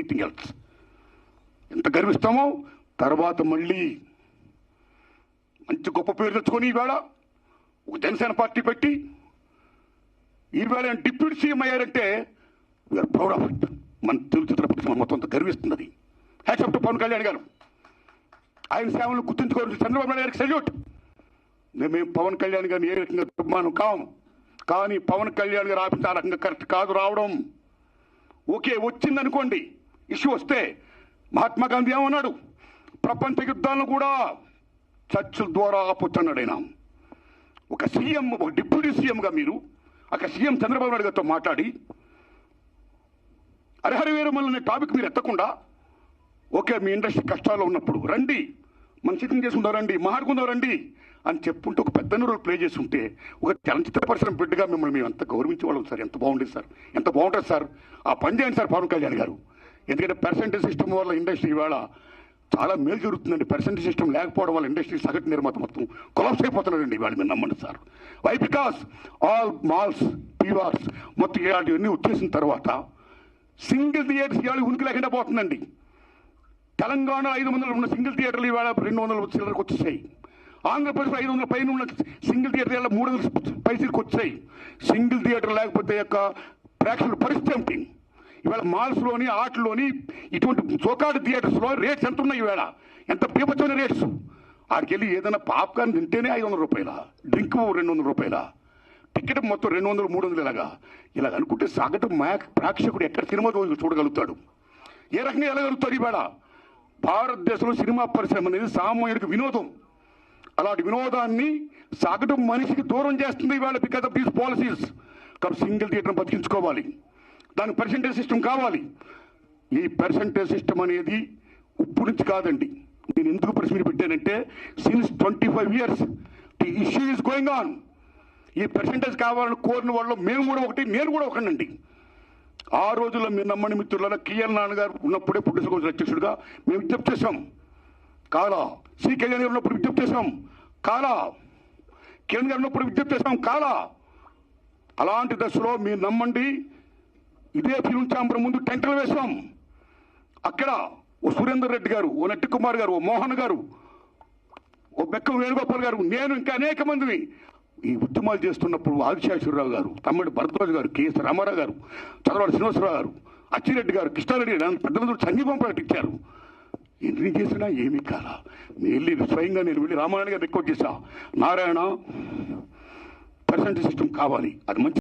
Anything else. ఎంత గర్విస్తామో తర్వాత మళ్ళీ మంచి గొప్ప పేరు తెచ్చుకొని ఈవేళ ఒక జనసేన పార్టీ పెట్టి ఈవేళ డిప్యూటీ సీఎం అయ్యారంటే వీఆర్ ప్రౌడ్ ఆఫ్ ఇట్. మన తెలుగు చిత్రపరిశ్రమ మొత్తం గర్విస్తుంది. అది hats off to Pawan Kalyan garu. ఆయన సేవలను గుర్తుంచుకోవాల్సిన చంద్రబాబు నాయుడు గారికి సెల్యూట్. మేము పవన్ కళ్యాణ్ గారిని ఏ రకంగా దుర్మానం కాము, కానీ పవన్ కళ్యాణ్ గారు ఆఫీస్ ఆ రకంగా కరెక్ట్ కాదు రావడం. ఓకే, వచ్చిందనుకోండి, ఇష్యూ వస్తే మహాత్మా గాంధీ ఏమన్నాడు, ప్రపంచ యుద్ధాలను కూడా చర్చల ద్వారా ఆపొచ్చన్నాడు ఆయన. ఒక సీఎం, ఒక డిప్యూటీ సీఎంగా మీరు ఒక సీఎం చంద్రబాబు నాయుడు గారితో మాట్లాడి హరిహర వీరమల్లు టాపిక్ మీరు ఎత్తకుండా, ఓకే మీ ఇండస్ట్రీ కష్టాల్లో ఉన్నప్పుడు రండి, మనం సిట్టింగ్ చేసుకుందాం రండి, మాట్లాడుకుందాం రండి అని చెప్పుకుంటూ ఒక పెద్ద రోల్ ప్లే చేస్తుంటే ఒక చలనచిత్ర పరిశ్రమ బిడ్డగా మిమ్మల్ని మేము ఎంత గౌరవించేవాళ్ళం సార్. ఎంత బాగుండేది సార్, ఎంత బాగుంటుంది సార్. ఆ పని చేయండి సార్ పవన్ కళ్యాణ్ గారు. ఎందుకంటే పర్సెంటేజ్ సిస్టమ్ వల్ల ఇండస్ట్రీ ఇవాళ చాలా మేలు జరుగుతుందండి. పర్సెంటేజ్ సిస్టమ్ లేకపోవడం వల్ల ఇండస్ట్రీ సగటు నిర్మాత మొత్తం కొలాప్స్ అయిపోతున్నారండి ఇవాళ. మీరు నమ్మండి sir. Why? Because all malls, పీవార్స్ మొత్తం ఇలాంటివన్నీ వచ్చేసిన తర్వాత సింగిల్ థియేటర్స్ ఇవాళ ఉనికి లేకుండా పోతుందండి. తెలంగాణ 500 ఉన్న సింగిల్ థియేటర్లు ఇవాళ 200 చిల్లరకు వచ్చేసాయి. ఆంధ్రప్రదేశ్ 500 పైన ఉన్న సింగిల్ థియేటర్ ఇవాళ 300 పైసలకు వచ్చాయి. సింగిల్ థియేటర్ లేకపోతే యొక్క ప్రేక్షకుల పరిస్థితి ఏమిటి? ఇవాళ మాల్స్లోని ఆటల్లోని ఇటువంటి చోకాడు థియేటర్స్లో రేట్స్ ఎంత ఉన్నాయి ఇవాళ? ఎంత బీభత్సమైన రేట్స్. ఆడికి వెళ్ళి ఏదైనా పాప్కార్న్ తింటేనే 500 రూపాయల, డ్రింక్ 200 రూపాయల, టికెట్ మొత్తం 200, 300 ఇలాగ అనుకుంటే సగటు ప్రేక్షకుడు ఎక్కడ సినిమా చూడగలుగుతాడు? ఏ రకంగా వెళ్ళగలుగుతాడు? ఇవాళ భారతదేశంలో సినిమా పరిశ్రమ అనేది సామాన్యుడికి వినోదం. అలాంటి వినోదాన్ని సగటు మనిషికి దూరం చేస్తుంది ఇవాళ బికాస్ ఆఫ్ దీస్ పాలసీస్. కాబట్టి సింగిల్ థియేటర్ని బతికించుకోవాలి, దానికి పర్సెంటేజ్ సిస్టమ్ కావాలి. ఈ పర్సెంటేజ్ సిస్టమ్ అనేది ఇప్పుడు నుంచి కాదండి. నేను ఎందుకు ప్రశ్న మీద పెట్టానంటే since 25 years the issue is going on. ఈ పర్సెంటేజ్ కావాలని కోరిన వాళ్ళు మేము కూడా ఒకటి, నేను కూడా ఒకనండి. ఆ రోజుల్లో మీరు నమ్మని మిత్రుల కిఎల్ నాన్నగారు ఉన్నప్పుడే ప్రొడ్యూసర్ కౌన్సిల్ అధ్యక్షుడిగా మేము విజ్ఞప్తి చేశాం. కాలా సి కళ్యాణ్ గారు ఉన్నప్పుడు విజ్ఞప్తి చేశాం. కాలా కిరణ్ గారు ఉన్నప్పుడు విజ్ఞప్తి చేశాం. కాలా అలాంటి దశలో మీరు నమ్మండి, ఇదే ఫిల్మ్ ఛాంబర్ ముందు టెంటలు వేశాం. అక్కడ ఓ సురేందర్ రెడ్డి గారు, ఓ నట్టి కుమార్ గారు, ఓ మోహన్ గారు, ఓ బెక్కం వేణుగోపాల్ గారు, నేను ఇంకా అనేక మందిని ఈ ఉద్యమాలు చేస్తున్నప్పుడు ఆదిశేషవరరావు గారు, తమ్ముడు భరద్వాజ్ గారు, కేఎస్ రామారావు గారు, చదవాడ శ్రీనివాసరావు గారు, అచ్చిరెడ్డి గారు, కృష్ణారెడ్డి గారు పెద్ద మంది సంఘీభం ప్రకటించారు. ఎన్ని చేసినా ఏమీ కాలా. స్వయంగా నేను వెళ్ళి రామారాయణ గారు రిక్వెస్ట్ చేశా, నారాయణ పర్సెంటేజ్ సిస్టమ్ కావాలి, అది మంచి